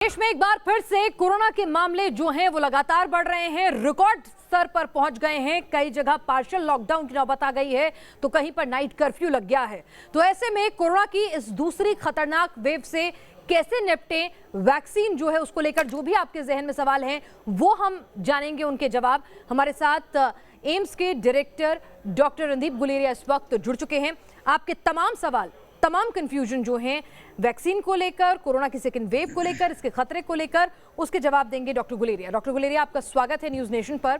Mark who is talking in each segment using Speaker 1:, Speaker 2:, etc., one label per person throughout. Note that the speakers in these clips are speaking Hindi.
Speaker 1: देश में एक बार फिर से कोरोना के मामले जो हैं वो लगातार बढ़ रहे हैं, रिकॉर्ड स्तर पर पहुंच गए हैं। कई जगह पार्शियल लॉकडाउन की नौबत आ गई है तो कहीं पर नाइट कर्फ्यू लग गया है। तो ऐसे में कोरोना की इस दूसरी खतरनाक वेव से कैसे निपटें, वैक्सीन जो है उसको लेकर जो भी आपके जहन में सवाल हैं वो हम जानेंगे उनके जवाब। हमारे साथ एम्स के डायरेक्टर डॉक्टर रणदीप गुलेरिया इस वक्त जुड़ चुके हैं। आपके तमाम सवाल, तमाम कंफ्यूजन जो हैं वैक्सीन को लेकर, कोरोना की सेकंड वेव को लेकर, इसके खतरे को लेकर, उसके जवाब देंगे डॉक्टर गुलेरिया। डॉक्टर गुलेरिया, आपका स्वागत है न्यूज नेशन पर।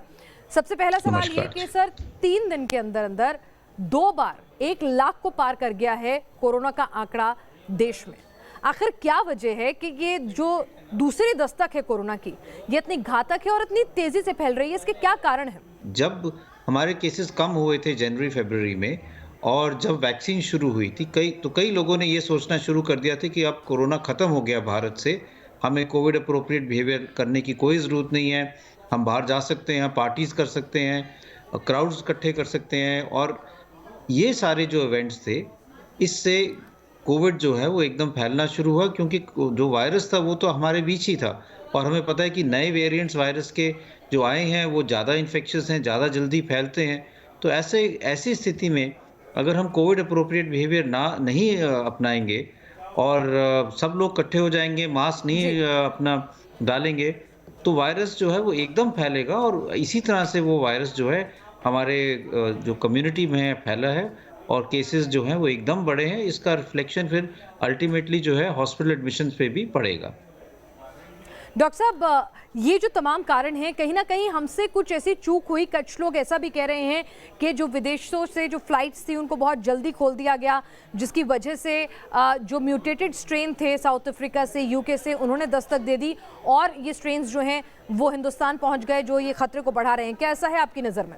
Speaker 1: सबसे पहला सवाल ये कि सर 3 दिन के अंदर अंदर 2 बार 1 लाख को पार कर गया है कोरोना का आंकड़ा देश में। आखिर क्या वजह है कि ये जो दूसरी दस्तक है कोरोना की, ये इतनी घातक है और इतनी तेजी से फैल रही है? इसके क्या कारण है?
Speaker 2: जब हमारे केसेस कम हुए थे जनवरी फरवरी में और जब वैक्सीन शुरू हुई थी, कई लोगों ने ये सोचना शुरू कर दिया था कि अब कोरोना ख़त्म हो गया भारत से, हमें कोविड अप्रोप्रिएट बिहेवियर करने की कोई ज़रूरत नहीं है, हम बाहर जा सकते हैं, पार्टीज़ कर सकते हैं, क्राउड्स इकट्ठे कर सकते हैं। और ये सारे जो इवेंट्स थे, इससे कोविड जो है वो एकदम फैलना शुरू हुआ, क्योंकि जो वायरस था वो तो हमारे बीच ही था और हमें पता है कि नए वेरिएंट्स वायरस के जो आए हैं वो ज़्यादा इन्फेक्शियस हैं, ज़्यादा जल्दी फैलते हैं। तो ऐसी स्थिति में अगर हम कोविड अप्रोप्रिएट बिहेवियर नहीं अपनाएंगे और सब लोग इकट्ठे हो जाएंगे, मास्क नहीं अपना डालेंगे, तो वायरस जो है वो एकदम फैलेगा और इसी तरह से वो वायरस जो है हमारे जो कम्युनिटी में फैला है और केसेस जो हैं वो एकदम बढ़े हैं। इसका रिफ्लेक्शन फिर अल्टीमेटली जो है हॉस्पिटल एडमिशंस पे भी पड़ेगा।
Speaker 1: डॉक्टर साहब, ये जो तमाम कारण हैं, कहीं ना कहीं हमसे कुछ ऐसी चूक हुई। कुछ लोग ऐसा भी कह रहे हैं कि जो विदेशों से जो फ्लाइट्स थी उनको बहुत जल्दी खोल दिया गया, जिसकी वजह से जो म्यूटेटेड स्ट्रेन थे साउथ अफ्रीका से, यूके से, उन्होंने दस्तक दे दी और ये स्ट्रेन्स जो हैं वो हिंदुस्तान पहुंच गए, जो ये खतरे को बढ़ा रहे हैं। क्या ऐसा है आपकी नज़र में?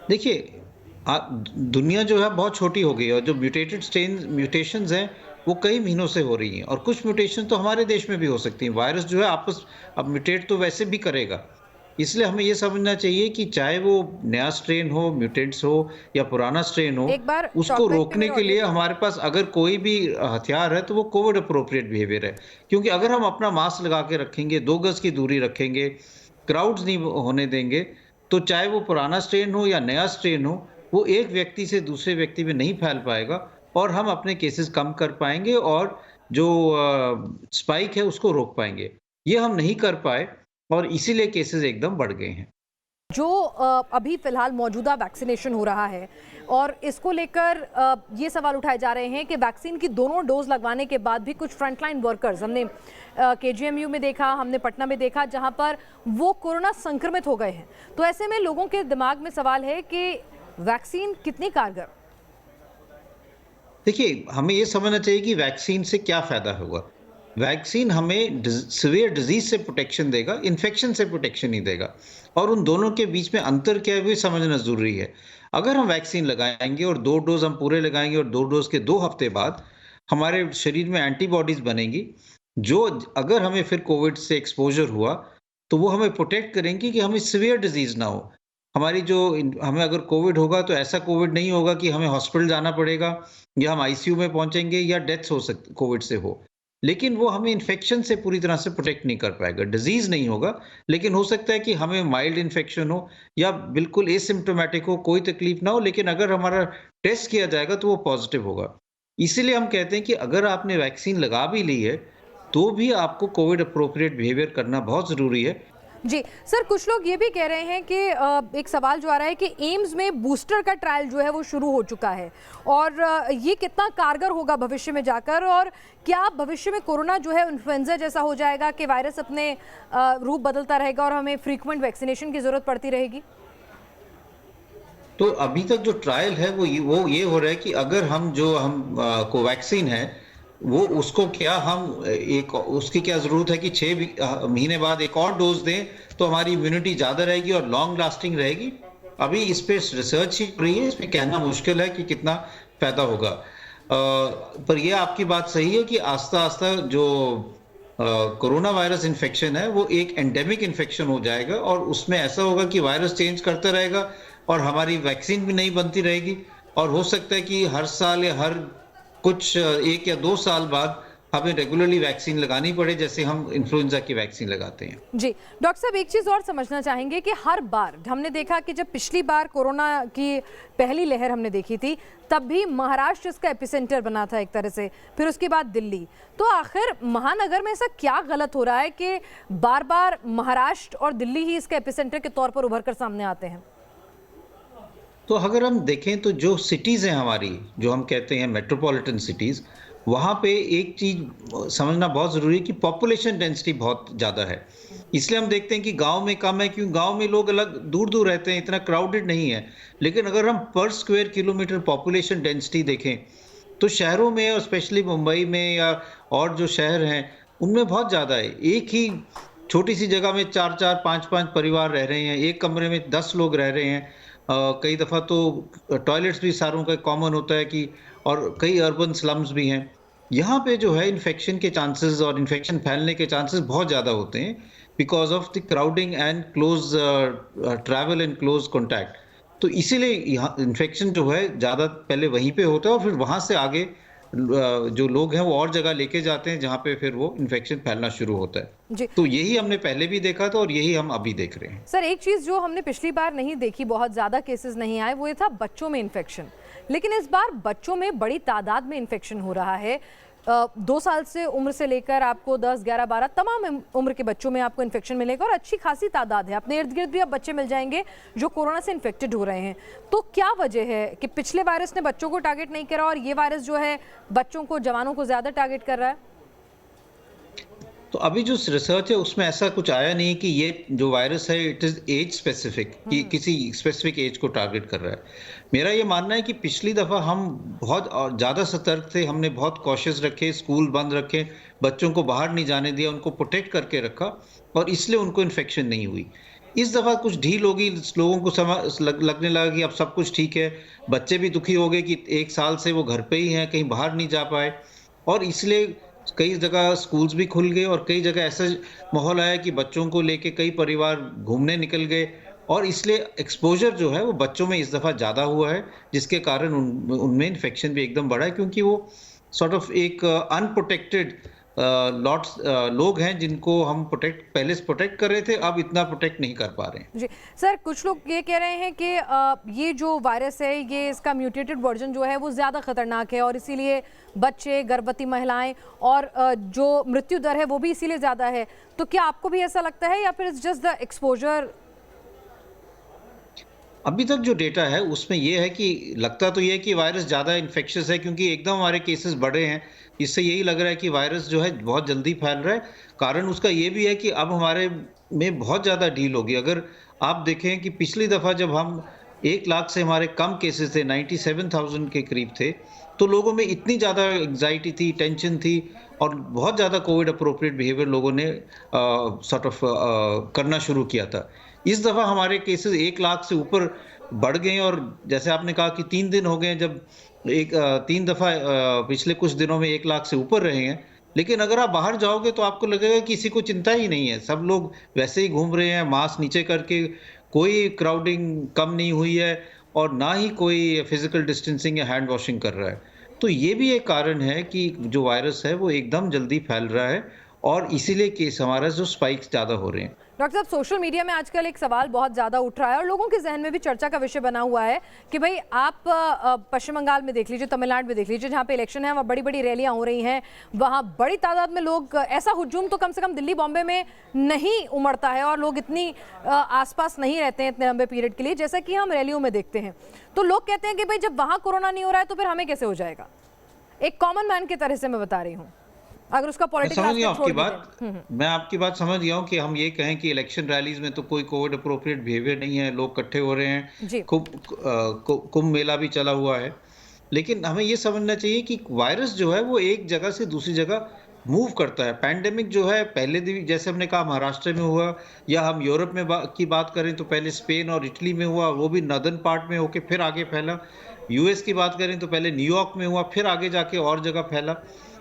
Speaker 2: देखिए, दुनिया जो है बहुत छोटी हो गई है और जो म्यूटेशंस हैं वो कई महीनों से हो रही हैं और कुछ म्यूटेशन तो हमारे देश में भी हो सकती हैं। वायरस जो है अब म्यूटेट तो वैसे भी करेगा, इसलिए हमें ये समझना चाहिए कि चाहे वो नया स्ट्रेन हो, म्यूटेंट्स हो या पुराना स्ट्रेन हो, उसको रोकने के लिए हमारे पास अगर कोई भी हथियार है तो वो कोविड अप्रोप्रिएट बिहेवियर है। क्योंकि अगर हम अपना मास्क लगा के रखेंगे, 2 गज की दूरी रखेंगे, क्राउड्स नहीं होने देंगे, तो चाहे वो पुराना स्ट्रेन हो या नया स्ट्रेन हो, वो एक व्यक्ति से दूसरे व्यक्ति में नहीं फैल पाएगा और हम अपने केसेस कम कर पाएंगे और जो स्पाइक है उसको रोक पाएंगे। ये हम नहीं कर पाए और इसीलिए केसेस एकदम बढ़ गए हैं।
Speaker 1: जो अभी फिलहाल मौजूदा वैक्सीनेशन हो रहा है और इसको लेकर ये सवाल उठाए जा रहे हैं कि वैक्सीन की दोनों डोज लगवाने के बाद भी कुछ फ्रंटलाइन वर्कर्स, हमने केजीएमयू में देखा, हमने पटना में देखा, जहां पर वो कोरोना संक्रमित हो गए हैं। तो ऐसे में लोगों के दिमाग में सवाल है कि वैक्सीन कितनी कारगर?
Speaker 2: देखिए, हमें ये समझना चाहिए कि वैक्सीन से क्या फ़ायदा होगा। वैक्सीन हमें सीवियर डिजीज़ से प्रोटेक्शन देगा, इन्फेक्शन से प्रोटेक्शन नहीं देगा और उन दोनों के बीच में अंतर क्या है वो समझना ज़रूरी है। अगर हम वैक्सीन लगाएंगे और 2 डोज हम पूरे लगाएंगे और 2 डोज के 2 हफ्ते बाद हमारे शरीर में एंटीबॉडीज़ बनेंगी, जो अगर हमें फिर कोविड से एक्सपोजर हुआ तो वो हमें प्रोटेक्ट करेंगी कि हमें सीवियर डिजीज़ ना हो। हमें अगर कोविड होगा तो ऐसा कोविड नहीं होगा कि हमें हॉस्पिटल जाना पड़ेगा या हम आईसीयू में पहुंचेंगे या डेथ्स हो सकती कोविड से हो, लेकिन वो हमें इन्फेक्शन से पूरी तरह से प्रोटेक्ट नहीं कर पाएगा। डिजीज नहीं होगा, लेकिन हो सकता है कि हमें माइल्ड इन्फेक्शन हो या बिल्कुल एसिम्प्टोमेटिक हो, कोई तकलीफ ना हो, लेकिन अगर हमारा टेस्ट किया जाएगा तो वो पॉजिटिव होगा। इसीलिए हम कहते हैं कि अगर आपने वैक्सीन लगा भी ली है तो भी आपको कोविड अप्रोप्रिएट बिहेवियर करना बहुत ज़रूरी है।
Speaker 1: जी सर, कुछ लोग ये भी कह रहे हैं कि एक सवाल जो आ रहा है कि एम्स में बूस्टर का ट्रायल जो है वो शुरू हो चुका है और ये कितना कारगर होगा भविष्य में जाकर, और क्या भविष्य में कोरोना जो है इन्फ्लुएंजा जैसा हो जाएगा कि वायरस अपने रूप बदलता रहेगा और हमें फ्रीक्वेंट वैक्सीनेशन की जरूरत पड़ती रहेगी?
Speaker 2: तो अभी तक जो ट्रायल है वो ये हो रहा है कि अगर हम कोवैक्सीन है वो उसको क्या हम उसकी क्या ज़रूरत है कि 6 महीने बाद एक और डोज दें तो हमारी इम्यूनिटी ज़्यादा रहेगी और लॉन्ग लास्टिंग रहेगी। अभी इस पे रिसर्च ही हो रही है, इसमें कहना मुश्किल है कि कितना फ़ायदा होगा। पर यह आपकी बात सही है कि आस्ता आस्ता जो कोरोना वायरस इन्फेक्शन है वो एक एंडेमिक इन्फेक्शन हो जाएगा और उसमें ऐसा होगा कि वायरस चेंज करता रहेगा और हमारी वैक्सीन भी नहीं बनती रहेगी और हो सकता है कि हर साल या हर कुछ 1 या 2 साल बाद हमें रेगुलरली वैक्सीन लगानी पड़े, जैसे हम इन्फ्लुएंजा की वैक्सीन लगाते हैं।
Speaker 1: जी डॉक्टर साहब, एक चीज़ और समझना चाहेंगे कि हर बार हमने देखा कि जब पिछली बार कोरोना की पहली लहर हमने देखी थी, तब भी महाराष्ट्र इसका एपिसेंटर बना था एक तरह से, फिर उसके बाद दिल्ली। तो आखिर महानगर में ऐसा क्या गलत हो रहा है कि बार बार महाराष्ट्र और दिल्ली ही इसके एपिसेंटर के तौर पर उभर कर सामने आते हैं?
Speaker 2: तो अगर हम देखें तो जो सिटीज़ हैं हमारी, जो हम कहते हैं मेट्रोपॉलिटन सिटीज़, वहाँ पे एक चीज़ समझना बहुत ज़रूरी है कि पॉपुलेशन डेंसिटी बहुत ज़्यादा है। इसलिए हम देखते हैं कि गाँव में कम है, क्योंकि गाँव में लोग अलग दूर-दूर रहते हैं, इतना क्राउडेड नहीं है। लेकिन अगर हम पर स्क्वायर किलोमीटर पॉपुलेशन डेंसिटी देखें, तो शहरों में और स्पेशली मुंबई में या और जो शहर हैं, उनमें बहुत ज़्यादा है। एक ही छोटी-सी जगह में 4-4, 5-5 परिवार रह रहे हैं, एक कमरे में 10 लोग रह रहे हैं। कई दफ़ा तो टॉयलेट्स भी सारों का कॉमन होता है कि, और कई अर्बन स्लम्स भी हैं। यहाँ पे जो है इन्फेक्शन के चांसेस और इन्फेक्शन फैलने के चांसेस बहुत ज़्यादा होते हैं, because of the crowding and close travel and close contact. तो इसीलिए यहाँ इन्फेक्शन जो है ज़्यादा पहले वहीं पे होता है, और फिर वहाँ से आगे जो लोग हैं वो और जगह लेके जाते हैं, जहाँ पे फिर वो इन्फेक्शन फैलना शुरू होता है।
Speaker 1: जी।
Speaker 2: तो यही हमने पहले भी देखा था और यही हम अभी देख रहे हैं।
Speaker 1: सर, एक चीज़ जो हमने पिछली बार नहीं देखी, बहुत ज़्यादा केसेस नहीं आए, वो ये था बच्चों में इन्फेक्शन। लेकिन इस बार बच्चों में बड़ी तादाद में इन्फेक्शन हो रहा है। 2 साल से उम्र से लेकर आपको 10, 11, 12 तमाम उम्र के बच्चों में आपको इन्फेक्शन मिलेगा, और अच्छी खासी तादाद है। अपने इर्द गिर्द भी अब बच्चे मिल जाएंगे जो कोरोना से इन्फेक्टेड हो रहे हैं। तो क्या वजह है कि पिछले वायरस ने बच्चों को टारगेट नहीं करा और ये वायरस जो है बच्चों को, जवानों को ज़्यादा टारगेट कर रहा है?
Speaker 2: तो अभी जो रिसर्च है उसमें ऐसा कुछ आया नहीं कि ये जो वायरस है इट इज एज स्पेसिफिक, कि किसी स्पेसिफिक एज को टारगेट कर रहा है। मेरा ये मानना है कि पिछली दफ़ा हम बहुत ज़्यादा सतर्क थे, हमने बहुत कॉशियस रखे, स्कूल बंद रखे, बच्चों को बाहर नहीं जाने दिया, उनको प्रोटेक्ट करके रखा, और इसलिए उनको इन्फेक्शन नहीं हुई। इस दफ़ा कुछ ढील होगी, लोगों को लगने लगा कि अब सब कुछ ठीक है। बच्चे भी दुखी हो गए कि 1 साल से वो घर पे ही हैं, कहीं बाहर नहीं जा पाए, और इसलिए कई जगह स्कूल्स भी खुल गए, और कई जगह ऐसा माहौल आया कि बच्चों को लेके कई परिवार घूमने निकल गए, और इसलिए एक्सपोजर जो है वो बच्चों में इस दफ़ा ज़्यादा हुआ है, जिसके कारण उनमें इन्फेक्शन भी एकदम बढ़ा है, क्योंकि वो सॉर्ट ऑफ एक अनप्रोटेक्टेड लोग हैं जिनको हम पहले से प्रोटेक्ट कर रहे थे, अब इतना प्रोटेक्ट नहीं कर पा रहे हैं।
Speaker 1: जी सर, कुछ लोग ये कह रहे हैं कि ये जो वायरस है, ये इसका म्यूटेटेड वर्जन जो है वो ज़्यादा खतरनाक है, और इसीलिए बच्चे, गर्भवती महिलाएं और जो मृत्यु दर है वो भी इसीलिए ज़्यादा है। तो क्या आपको भी ऐसा लगता है, या फिर इट्स जस्ट द एक्सपोजर?
Speaker 2: अभी तक जो डेटा है उसमें ये है कि लगता तो ये है कि वायरस ज़्यादा इन्फेक्शियस है, क्योंकि एकदम हमारे केसेस बढ़े हैं। इससे यही लग रहा है कि वायरस जो है बहुत जल्दी फैल रहा है। कारण उसका ये भी है कि अब हमारे में बहुत ज़्यादा ढील होगी। अगर आप देखें कि पिछली दफ़ा जब हम 1 लाख से हमारे कम केसेस थे, 97,000 के करीब थे, तो लोगों में इतनी ज़्यादा एंग्जाइटी थी, टेंशन थी, और बहुत ज़्यादा कोविड अप्रोप्रिएट बिहेवियर लोगों ने सॉर्ट ऑफ करना शुरू किया था। इस दफ़ा हमारे केसेस 1 लाख से ऊपर बढ़ गए, और जैसे आपने कहा कि 3 दिन हो गए जब 3 दफ़ा पिछले कुछ दिनों में 1 लाख से ऊपर रहे हैं। लेकिन अगर आप बाहर जाओगे तो आपको लगेगा कि किसी को चिंता ही नहीं है, सब लोग वैसे ही घूम रहे हैं मास्क नीचे करके, कोई क्राउडिंग कम नहीं हुई है, और ना ही कोई फिजिकल डिस्टेंसिंग या हैंड वॉशिंग कर रहा है। तो ये भी एक कारण है कि जो वायरस है वो एकदम जल्दी फैल रहा है, और इसीलिए केस हमारा जो स्पाइक्स ज़्यादा हो रहे हैं।
Speaker 1: डॉक्टर साहब, सोशल मीडिया में आजकल एक सवाल बहुत ज़्यादा उठ रहा है, और लोगों के जहन में भी चर्चा का विषय बना हुआ है कि भाई आप पश्चिम बंगाल में देख लीजिए, तमिलनाडु में देख लीजिए, जहाँ पे इलेक्शन है, वहाँ बड़ी बड़ी रैलियाँ हो रही हैं, वहाँ बड़ी तादाद में लोग, ऐसा हुजूम तो कम से कम दिल्ली बॉम्बे में नहीं उमड़ता है, और लोग इतनी आसपास नहीं रहते हैं इतने लंबे पीरियड के लिए, जैसा कि हम रैलियों में देखते हैं। तो लोग कहते हैं कि भाई जब वहाँ कोरोना नहीं हो रहा है तो फिर हमें कैसे हो जाएगा? एक कॉमन मैन की तरह से मैं बता रही हूँ, अगर उसका पॉलिटिकल
Speaker 2: समझ गया आपकी बात। मैं आपकी बात समझ गया हूँ कि हम ये कहें कि इलेक्शन रैलीज में तो कोई कोविड अप्रोप्रिएट बिहेवियर नहीं है, लोग इकट्ठे हो रहे हैं, कुंभ मेला भी चला हुआ है। लेकिन हमें ये समझना चाहिए कि वायरस जो है वो एक जगह से दूसरी जगह मूव करता है। पैंडेमिक जो है पहले जैसे हमने कहा महाराष्ट्र में हुआ, या हम यूरोप में की बात करें तो पहले स्पेन और इटली में हुआ, वो भी नॉर्दर्न पार्ट में होके फिर आगे फैला। यूएस की बात करें तो पहले न्यूयॉर्क में हुआ, फिर आगे जाके और जगह फैला।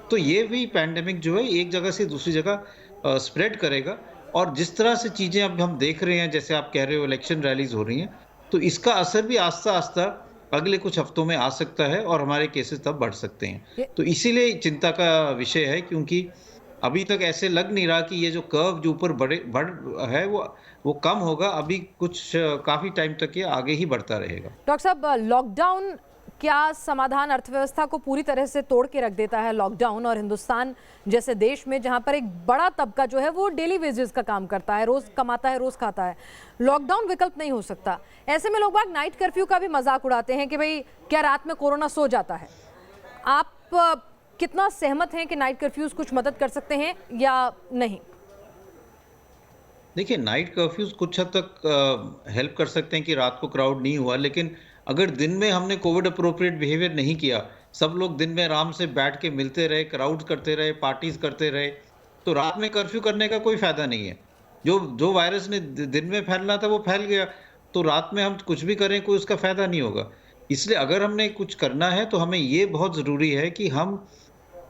Speaker 2: तो ये भी पैंडेमिक जो है एक जगह से दूसरी जगह स्प्रेड करेगा, और जिस तरह से चीज़ें अब हम देख रहे हैं, जैसे आप कह रहे हो इलेक्शन रैलीज हो रही हैं, तो इसका असर भी आस्ता आस्ता अगले कुछ हफ्तों में आ सकता है और हमारे केसेस तब बढ़ सकते हैं।
Speaker 1: ये
Speaker 2: तो इसीलिए चिंता का विषय है, क्योंकि अभी तक ऐसे लग नहीं रहा कि ये जो कर्व जो ऊपर बढ़ है वो कम होगा। अभी कुछ काफ़ी टाइम तक ये आगे ही बढ़ता रहेगा।
Speaker 1: डॉक्टर साहब, लॉकडाउन क्या समाधान अर्थव्यवस्था को पूरी तरह से तोड़ के रख देता है लॉकडाउन, और हिंदुस्तान जैसे देश में जहां पर एक बड़ा तबका जो है वो डेली वेजेस का काम करता है, रोज कमाता है, रोज खाता है, लॉकडाउन विकल्प नहीं हो सकता। ऐसे में लोग बाग नाइट कर्फ्यू का भी मजाक उड़ाते हैं कि भाई क्या रात में कोरोना सो जाता है। आप कितना सहमत हैं कि नाइट कर्फ्यूज कुछ मदद कर सकते हैं या नहीं?
Speaker 2: देखिए, नाइट कर्फ्यूज कुछ हद तक हेल्प कर सकते हैं कि रात को क्राउड नहीं हुआ, लेकिन अगर दिन में हमने कोविड अप्रोप्रिएट बिहेवियर नहीं किया, सब लोग दिन में आराम से बैठ के मिलते रहे, क्राउड करते रहे, पार्टीज करते रहे, तो रात में कर्फ्यू करने का कोई फायदा नहीं है। जो जो वायरस ने दिन में फैलना था वो फैल गया, तो रात में हम कुछ भी करें कोई उसका फायदा नहीं होगा। इसलिए अगर हमने कुछ करना है तो हमें ये बहुत ज़रूरी है कि हम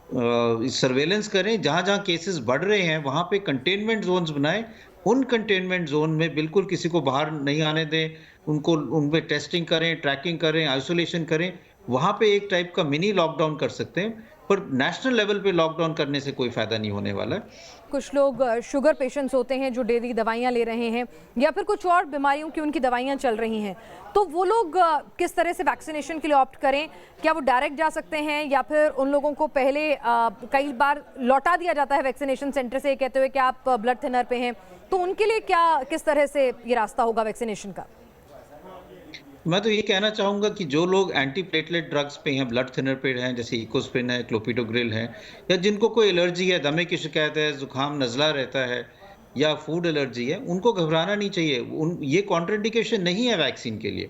Speaker 2: सर्वेलेंस करें, जहाँ जहाँ केसेस बढ़ रहे हैं वहाँ पे कंटेनमेंट जोन्स बनाएं। उन कंटेनमेंट जोन में बिल्कुल किसी को बाहर नहीं आने दें, उनको उनमें टेस्टिंग करें, ट्रैकिंग करें, आइसोलेशन करें। वहाँ पे एक टाइप का मिनी लॉकडाउन कर सकते हैं, पर नेशनल लेवल पे लॉकडाउन करने से कोई फायदा नहीं होने वाला है।
Speaker 1: कुछ लोग शुगर पेशेंट्स होते हैं जो डेली दवाइयाँ ले रहे हैं, या फिर कुछ और बीमारियों की उनकी दवाइयाँ चल रही हैं, तो वो लोग किस तरह से वैक्सीनेशन के लिए ऑप्ट करें? क्या वो डायरेक्ट जा सकते हैं, या फिर उन लोगों को पहले कई बार लौटा दिया जाता है वैक्सीनेशन सेंटर से कहते हुए कि आप ब्लड थिनर पे हैं, तो उनके लिए क्या किस तरह से ये रास्ता होगा वैक्सीनेशन का?
Speaker 2: मैं तो ये कहना चाहूँगा कि जो लोग एंटी प्लेटलेट ड्रग्स पे हैं, ब्लड थिनर पे हैं, जैसे इकोस्प्रिन है, क्लोपिडोग्रिल है, या जिनको कोई एलर्जी है, दमे की शिकायत है, जुकाम नज़ला रहता है, या फूड एलर्जी है, उनको घबराना नहीं चाहिए। ये कॉन्ट्राइंडिकेशन नहीं है वैक्सीन के लिए,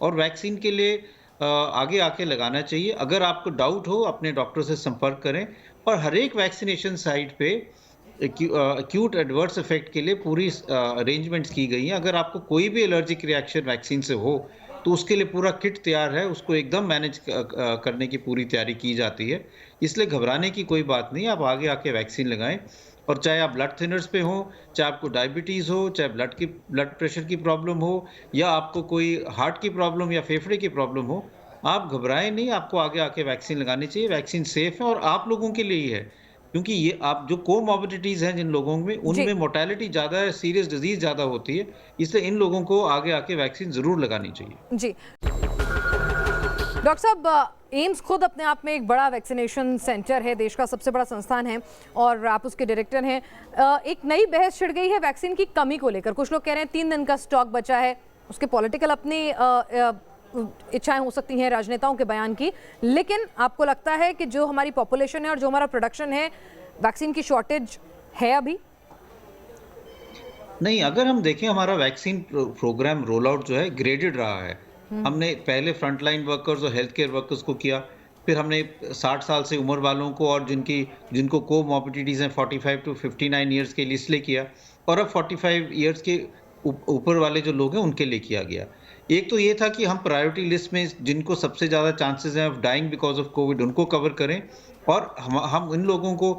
Speaker 2: और वैक्सीन के लिए आगे आके लगाना चाहिए। अगर आपको डाउट हो अपने डॉक्टर से संपर्क करें, और हर एक वैक्सीनेशन साइट पे एक्यूट एडवर्स इफेक्ट के लिए पूरी अरेंजमेंट्स की गई हैं। अगर आपको कोई भी एलर्जिक रिएक्शन वैक्सीन से हो तो उसके लिए पूरा किट तैयार है, उसको एकदम मैनेज करने की पूरी तैयारी की जाती है। इसलिए घबराने की कोई बात नहीं, आप आगे आके वैक्सीन लगाएं। और चाहे आप ब्लड थिनर्स पे हो, चाहे आपको डायबिटीज़ हो, चाहे ब्लड प्रेशर की प्रॉब्लम हो, या आपको कोई हार्ट की प्रॉब्लम या फेफड़े की प्रॉब्लम हो, आप घबराएं नहीं, आपको आगे आके वैक्सीन लगानी चाहिए। वैक्सीन सेफ है और आप लोगों के लिए ही है, क्योंकि ये आप जो कोमॉर्बिडिटीज हैं जिन लोगों में, उनमें मोर्टेलिटी ज़्यादा है, सीरियस डिजीज ज़्यादा होती है, इसलिए इन लोगों को आगे आके वैक्सीन ज़रूर लगानी चाहिए।
Speaker 1: जी डॉक्टर साहब, एम्स खुद अपने आप में एक बड़ा वैक्सीनेशन सेंटर है, देश का सबसे बड़ा संस्थान है, और आप उसके डायरेक्टर हैं। एक नई बहस छिड़ गई है वैक्सीन की कमी को लेकर। कुछ लोग कह रहे हैं 3 दिन का स्टॉक बचा है, उसके पॉलिटिकल अपनी इच्छाएं हो सकती हैं राजनेताओं के बयान की, लेकिन आपको लगता है कि जो हमारी पॉपुलेशन है और जो हमारा प्रोडक्शन है, वैक्सीन की शॉर्टेज है अभी?
Speaker 2: नहीं, अगर हम देखें हमारा वैक्सीन प्रोग्राम रोल आउट जो है ग्रेडेड रहा है। हमने पहले फ्रंटलाइन वर्कर्स और हेल्थ केयर वर्कर्स को किया, फिर हमने 60 साल से उम्र वालों को और जिनको कोमॉर्बिडिटीज हैं 45 टू 59 ईयर्स के लिए इसलिए किया, और अब 45 ईयर्स के ऊपर वाले जो लोग हैं उनके लिए किया गया। एक तो ये था कि हम प्रायोरिटी लिस्ट में जिनको सबसे ज़्यादा चांसेस हैं of dying because of Covid उनको कवर करें, और हम इन लोगों को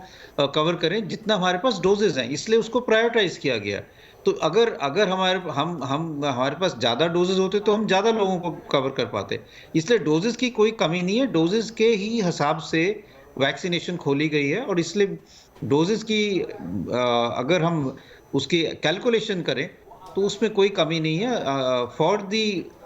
Speaker 2: कवर करें जितना हमारे पास डोजेज हैं, इसलिए उसको प्रायोरिटाइज किया गया। तो अगर हमारे पास ज़्यादा डोजेज होते तो हम ज़्यादा लोगों को कवर कर पाते। इसलिए डोजेज की कोई कमी नहीं है, डोजेज के ही हिसाब से वैक्सीनेशन खोली गई है, और इसलिए डोजेज की अगर हम उसकी कैलकुलेशन करें तो उसमें कोई कमी नहीं है। फॉर दी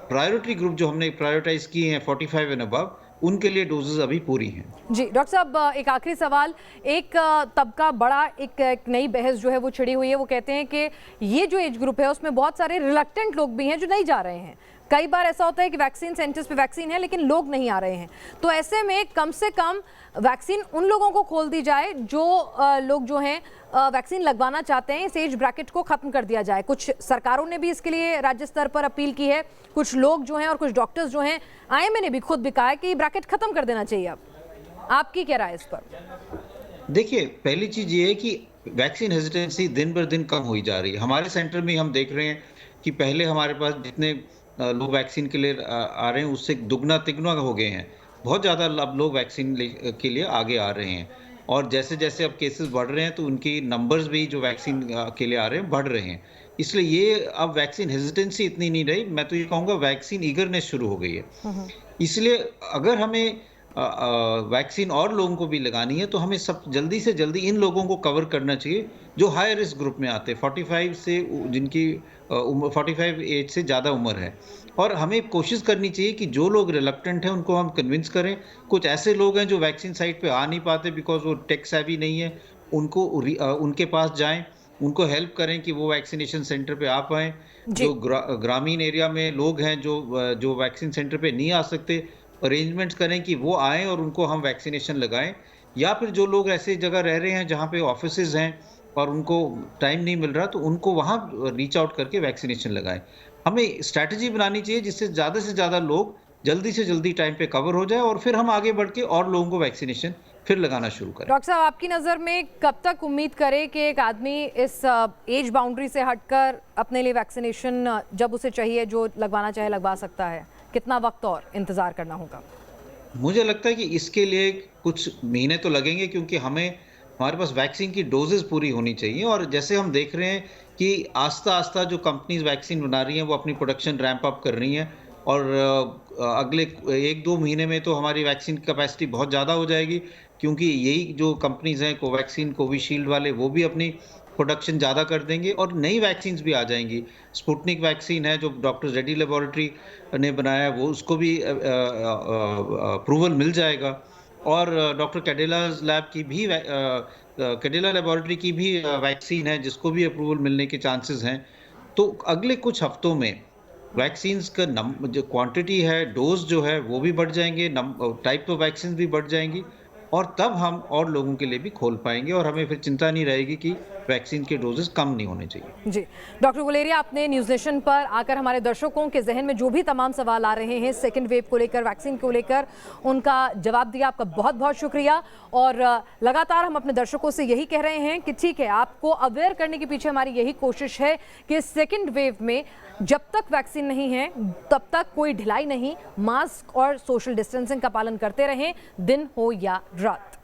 Speaker 2: प्रायोरिटी ग्रुप जो हमने प्रायोरिटाइज किए हैं 45 एंड अबव, उनके लिए डोजेस अभी पूरी हैं।
Speaker 1: जी डॉक्टर साहब, एक आखिरी सवाल। एक तबका बड़ा एक नई बहस जो है वो छिड़ी हुई है, वो कहते हैं कि ये जो एज ग्रुप है उसमें बहुत सारे रिलक्टेंट लोग भी हैं जो नहीं जा रहे हैं। कई बार ऐसा होता है कि वैक्सीन सेंटर्स पे वैक्सीन है लेकिन लोग नहीं आ रहे हैं, तो ऐसे में कम से कम वैक्सीन उन लोगों को खोल दी जाए जो लोग जो हैं वैक्सीन लगवाना चाहते हैं, इस एज ब्रैकेट को खत्म कर दिया जाए। कुछ सरकारों ने भी इसके लिए राज्य स्तर पर अपील की है, कुछ लोग जो हैं और कुछ डॉक्टर्स जो हैं, आईएमए ने भी खुद भी कहा है कि ब्रैकेट खत्म कर देना चाहिए। अब आपकी क्या राय इस पर?
Speaker 2: देखिए, पहली चीज ये है कि वैक्सीन हेजिटेंसी दिन बर दिन कम हुई जा रही है। हमारे सेंटर में हम देख रहे हैं कि पहले हमारे पास जितने लोग वैक्सीन के लिए आ रहे हैं उससे दुगना तिगुना हो गए हैं। बहुत ज़्यादा अब लोग वैक्सीन के लिए आगे आ रहे हैं, और जैसे-जैसे अब केसेस बढ़ रहे हैं तो उनकी नंबर्स भी जो वैक्सीन के लिए आ रहे हैं बढ़ रहे हैं। इसलिए ये अब वैक्सीन हेजिटेंसी इतनी नहीं रही, मैं तो ये कहूँगा वैक्सीन ईगरनेस शुरू हो गई है। इसलिए अगर हमें वैक्सीन और लोगों को भी लगानी है तो हमें सब जल्दी से जल्दी इन लोगों को कवर करना चाहिए जो हाई रिस्क ग्रुप में आते हैं, 45 से जिनकी उम्र 45 एज से ज़्यादा उम्र है। और हमें कोशिश करनी चाहिए कि जो लोग रिलक्टेंट हैं उनको हम कन्विंस करें। कुछ ऐसे लोग हैं जो वैक्सीन साइट पे आ नहीं पाते बिकॉज़ वो टेक सेवी नहीं है, उनके पास जाएँ, उनको हेल्प करें कि वो वैक्सीनेशन सेंटर पे आ पाएँ।
Speaker 1: जी।
Speaker 2: जो ग्रामीण एरिया में लोग हैं जो वैक्सीन सेंटर पे नहीं आ सकते, अरेंजमेंट्स करें कि वो आएँ और उनको हम वैक्सीनेशन लगाएँ। या फिर जो लोग ऐसी जगह रह रहे हैं जहाँ पे ऑफिसेज़ हैं और उनको टाइम नहीं मिल रहा तो उनको वहाँ रीच आउट करके वैक्सीनेशन लगाएँ। हमें स्ट्रैटेजी बनानी चाहिए जिससे ज़्यादा से ज़्यादा लोग जल्दी से जल्दी टाइम पे कवर हो जाए और फिर हम आगे बढ़ के और लोगों को वैक्सीनेशन फिर लगाना शुरू करें।
Speaker 1: डॉक्टर साहब, आपकी नज़र में कब तक उम्मीद करें कि एक आदमी इस एज बाउंड्री से हटकर अपने लिए वैक्सीनेशन जब उसे चाहिए, जो लगवाना चाहे लगवा सकता है? कितना वक्त और इंतज़ार करना होगा?
Speaker 2: मुझे लगता है कि इसके लिए कुछ महीने तो लगेंगे क्योंकि हमारे पास वैक्सीन की डोजेज़ पूरी होनी चाहिए और जैसे हम देख रहे हैं कि आस्ता-आस्ता जो कंपनीज़ वैक्सीन बना रही हैं, वो अपनी प्रोडक्शन रैंप अप कर रही हैं और अगले 1-2 महीने में तो हमारी वैक्सीन कैपेसिटी बहुत ज़्यादा हो जाएगी क्योंकि यही जो कंपनीज़ हैं कोवैक्सीन, कोविशील्ड वाले, वो भी अपनी प्रोडक्शन ज़्यादा कर देंगे और नई वैक्सीन्स भी आ जाएँगी। स्पुतनिक वैक्सीन है जो डॉक्टर रेड्डी लैबोरेटरी ने बनाया है, वो उसको भी अप्रूवल मिल जाएगा और डॉक्टर कैडिला's लैब की भी कैडिला लैबोरेटरी की भी वैक्सीन है जिसको भी अप्रूवल मिलने के चांसेस हैं। तो अगले कुछ हफ्तों में वैक्सीन्स का जो क्वांटिटी है, डोज़ जो है वो भी बढ़ जाएँगे, टाइप ऑफ वैक्सीन भी बढ़ जाएँगी और तब हम और लोगों के लिए भी खोल पाएँगे और हमें फिर चिंता नहीं रहेगी कि वैक्सीन के डोजेस कम नहीं होने चाहिए।
Speaker 1: जी, डॉक्टर गुलेरिया, आपने न्यूज़ नेशन पर आकर हमारे दर्शकों के जहन में जो भी तमाम सवाल आ रहे हैं सेकंड वेव को लेकर, वैक्सीन को लेकर, उनका जवाब दिया। आपका बहुत बहुत शुक्रिया। और लगातार हम अपने दर्शकों से यही कह रहे हैं कि ठीक है, आपको अवेयर करने के पीछे हमारी यही कोशिश है कि सेकेंड वेव में जब तक वैक्सीन नहीं है तब तक कोई ढिलाई नहीं, मास्क और सोशल डिस्टेंसिंग का पालन करते रहें, दिन हो या रात।